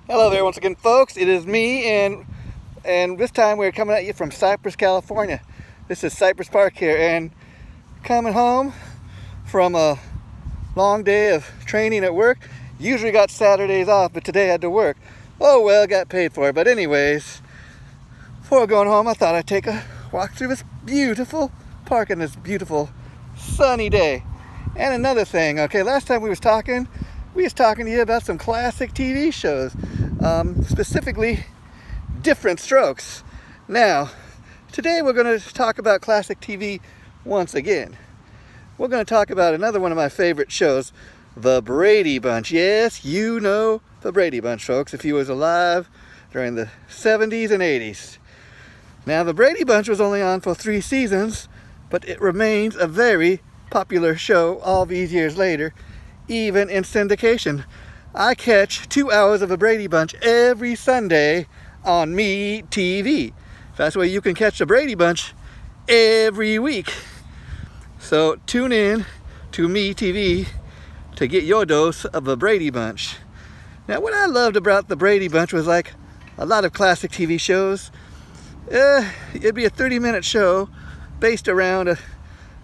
Hello there once again, folks. It is me, and this time we're coming at you from Cypress, California. This is Cypress Park here, and coming home from a long day of training at work. Usually got Saturdays off, but today I had to work. Oh well, got paid for it. But anyways, before going home, I thought I'd take a walk through this beautiful park on this beautiful sunny day. And another thing, okay, last time we was talking to you about some classic TV shows, specifically Different Strokes. Now, today we're going to talk about classic TV once again. We're going to talk about another one of my favorite shows, The Brady Bunch. Yes, you know The Brady Bunch, folks, if you was alive during the 70s and 80s. Now, The Brady Bunch was only on for 3 seasons, but it remains a very popular show all these years later, even in syndication. I catch 2 hours of The Brady Bunch every Sunday on Me TV. That's where you can catch The Brady Bunch every week. So tune in to Me TV to get your dose of The Brady Bunch. Now, what I loved about The Brady Bunch was, like a lot of classic TV shows, it'd be a 30-minute show based around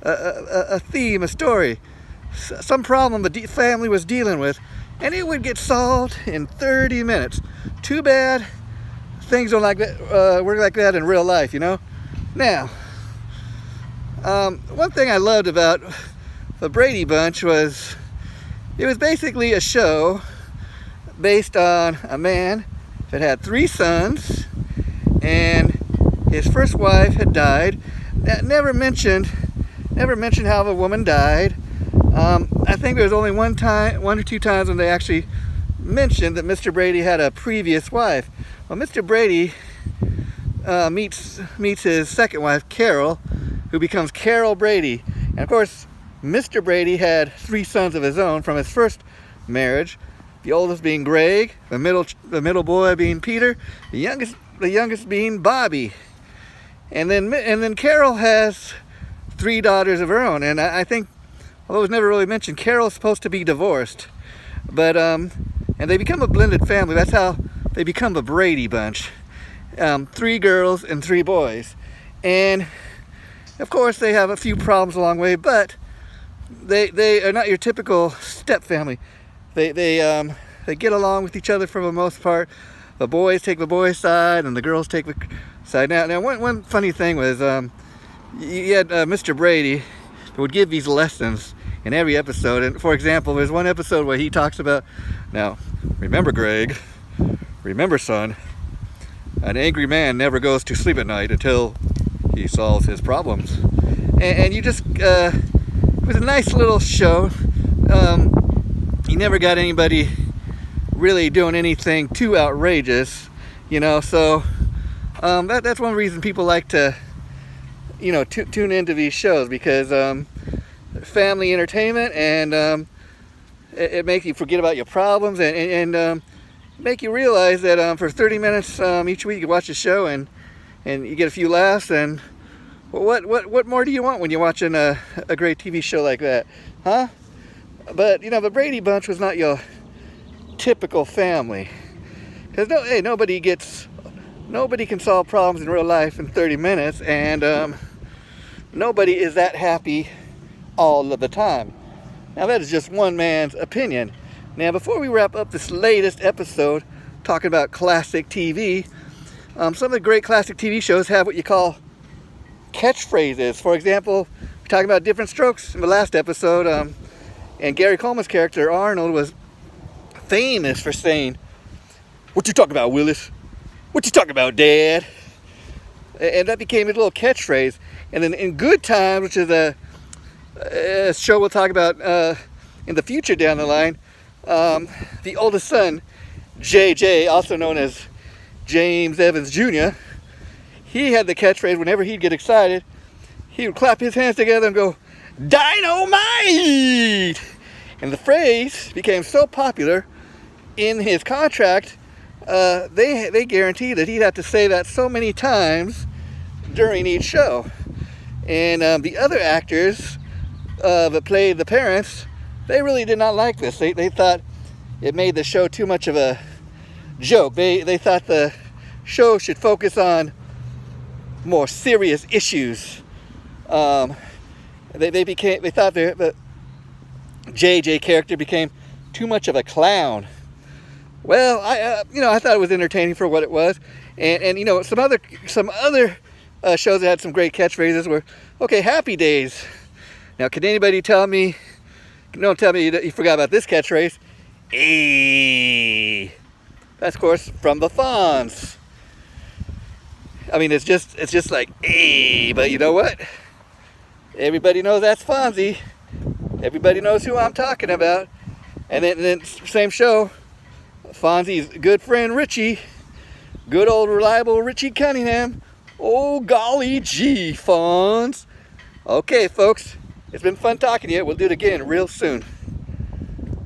a theme, a story, some problem the family was dealing with, and it would get solved in 30 minutes. Too bad things don't like that, work like that in real life, you know? Now, one thing I loved about The Brady Bunch was it was basically a show based on a man that had 3 sons, and his first wife had died. That never mentioned how the woman died. I think there was only one or two times when they actually mentioned that Mr. Brady had a previous wife. Well, Mr. Brady meets his second wife, Carol, who becomes Carol Brady. And of course, Mr. Brady had 3 sons of his own from his first marriage. The oldest being Greg, the middle boy being Peter, the youngest being Bobby. And then Carol has 3 daughters of her own, and I think, although it was never really mentioned, Carol's supposed to be divorced, but and they become a blended family. That's how they become the Brady Bunch. 3 girls and 3 boys, and of course they have a few problems along the way, but they are not your typical step family. They get along with each other for the most part. The boys take the boys' side, and the girls take the side. Now one funny thing was, you had Mr. Brady who would give these lessons in every episode. And for example, there's one episode where he talks about, now, remember, Greg, remember, son, an angry man never goes to sleep at night until he solves his problems. And you just, it was a nice little show. You never got anybody really doing anything too outrageous, you know, so that's one reason people like to, you know, tune into these shows, because family entertainment, and it makes you forget about your problems, and make you realize that for 30 minutes each week you watch a show and you get a few laughs, and what more do you want when you're watching a great TV show like that, huh? But you know, the Brady Bunch was not your typical family, because nobody can solve problems in real life in 30 minutes, and nobody is that happy all of the time. Now, that is just one man's opinion. Now, before we wrap up this latest episode talking about classic TV, some of the great classic TV shows have what you call catchphrases. For example, we're talking about Different Strokes in the last episode, and Gary Coleman's character, Arnold, was famous for saying, "What you talking about, Willis? What you talking about, Dad?" And that became his little catchphrase. And then in Good Times, which is a show we'll talk about in the future down the line, the oldest son, JJ, also known as James Evans Jr., he had the catchphrase whenever he'd get excited. He would clap his hands together and go, "Dynamite!" And the phrase became so popular, in his contract, they guaranteed that he'd have to say that so many times during each show. And the other actors that played the parents, they really did not like this. They thought it made the show too much of a joke. They thought the show should focus on more serious issues. They thought the JJ character became too much of a clown. Well, I thought it was entertaining for what it was, and some other shows that had some great catchphrases were, okay, Happy Days. Now, can anybody tell me? Don't tell me you forgot about this catchphrase. Hey, that's of course from the Fonz. I mean, it's just like hey, but you know what? Everybody knows that's Fonzie. Everybody knows who I'm talking about. And then same show, Fonzie's good friend Richie, good old reliable Richie Cunningham. Oh golly gee, Fonz. Okay, folks, it's been fun talking to you. We'll do it again real soon.